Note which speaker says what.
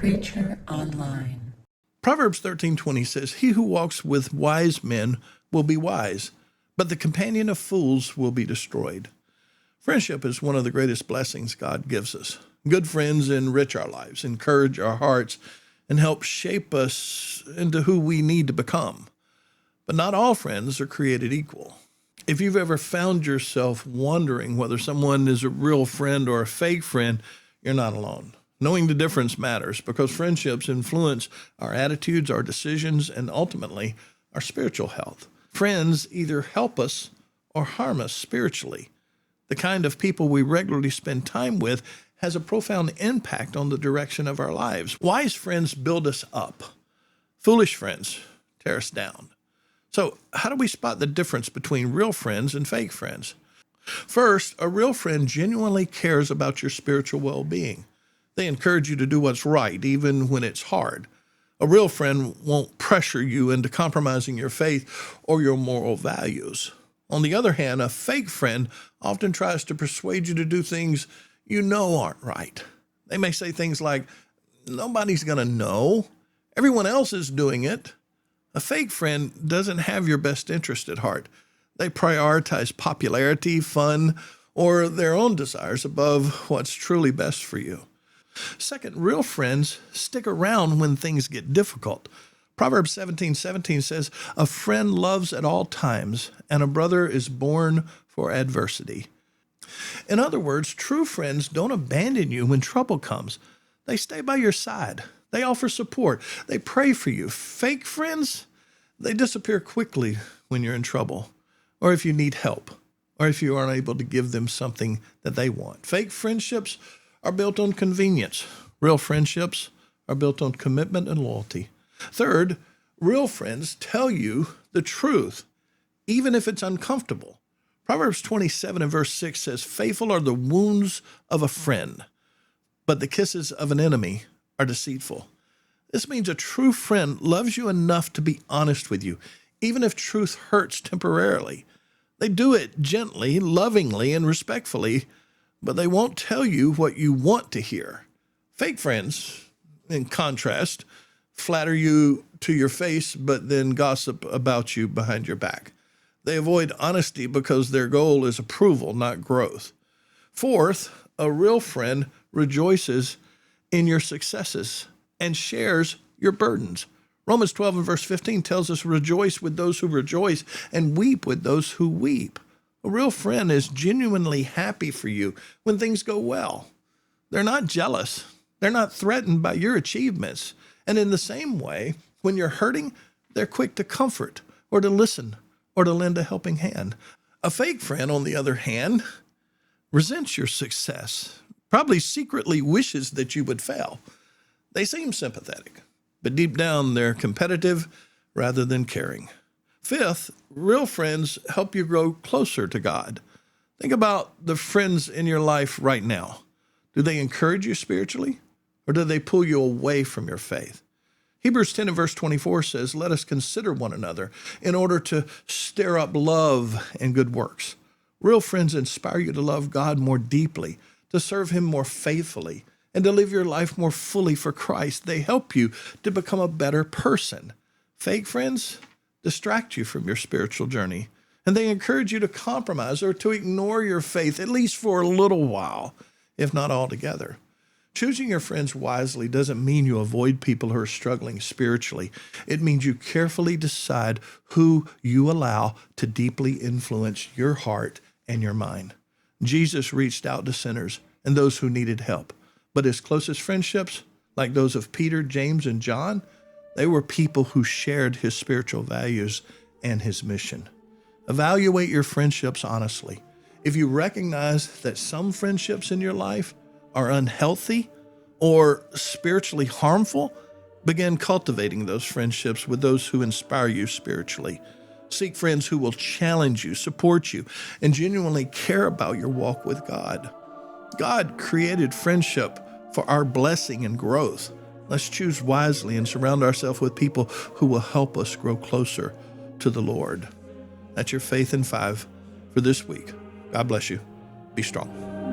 Speaker 1: Preacher Online.
Speaker 2: Proverbs 13:20 says, "He who walks with wise men will be wise, but the companion of fools will be destroyed." Friendship is one of the greatest blessings God gives us. Good friends enrich our lives, encourage our hearts, and help shape us into who we need to become. But not all friends are created equal. If you've ever found yourself wondering whether someone is a real friend or a fake friend, you're not alone. Knowing the difference matters because friendships influence our attitudes, our decisions, and ultimately our spiritual health. Friends either help us or harm us spiritually. The kind of people we regularly spend time with has a profound impact on the direction of our lives. Wise friends build us up. Foolish friends tear us down. So, how do we spot the difference between real friends and fake friends? First, a real friend genuinely cares about your spiritual well-being. They encourage you to do what's right, even when it's hard. A real friend won't pressure you into compromising your faith or your moral values. On the other hand, a fake friend often tries to persuade you to do things you know aren't right. They may say things like, "Nobody's going to know. Everyone else is doing it." A fake friend doesn't have your best interest at heart. They prioritize popularity, fun, or their own desires above what's truly best for you. Second, real friends stick around when things get difficult. Proverbs 17:17 says, "A friend loves at all times, and a brother is born for adversity." In other words, true friends don't abandon you when trouble comes. They stay by your side. They offer support. They pray for you. Fake friends, they disappear quickly when you're in trouble, or if you need help, or if you aren't able to give them something that they want. Fake friendships are built on convenience. Real friendships are built on commitment and loyalty. Third, real friends tell you the truth, even if it's uncomfortable. Proverbs 27 and verse 6 says, "Faithful are the wounds of a friend, but the kisses of an enemy are deceitful." This means a true friend loves you enough to be honest with you, even if truth hurts temporarily. They do it gently, lovingly, and respectfully, but they won't tell you what you want to hear. Fake friends, in contrast, flatter you to your face, but then gossip about you behind your back. They avoid honesty because their goal is approval, not growth. Fourth, a real friend rejoices in your successes and shares your burdens. Romans 12 and verse 15 tells us, "Rejoice with those who rejoice and weep with those who weep." A real friend is genuinely happy for you when things go well. They're not jealous. They're not threatened by your achievements. And in the same way, when you're hurting, they're quick to comfort or to listen or to lend a helping hand. A fake friend, on the other hand, resents your success, probably secretly wishes that you would fail. They seem sympathetic, but deep down they're competitive rather than caring. Fifth, real friends help you grow closer to God. Think about the friends in your life right now. Do they encourage you spiritually, or do they pull you away from your faith? Hebrews 10 and verse 24 says, "Let us consider one another in order to stir up love and good works." Real friends inspire you to love God more deeply, to serve Him more faithfully, and to live your life more fully for Christ. They help you to become a better person. Fake friends distract you from your spiritual journey, and they encourage you to compromise or to ignore your faith, at least for a little while, if not altogether. Choosing your friends wisely doesn't mean you avoid people who are struggling spiritually. It means you carefully decide who you allow to deeply influence your heart and your mind. Jesus reached out to sinners and those who needed help, but his closest friendships, like those of Peter, James, and John, they were people who shared his spiritual values and his mission. Evaluate your friendships honestly. If you recognize that some friendships in your life are unhealthy or spiritually harmful, begin cultivating those friendships with those who inspire you spiritually. Seek friends who will challenge you, support you, and genuinely care about your walk with God. God created friendship for our blessing and growth. Let's choose wisely and surround ourselves with people who will help us grow closer to the Lord. That's your Faith in 5 for this week. God bless you. Be strong.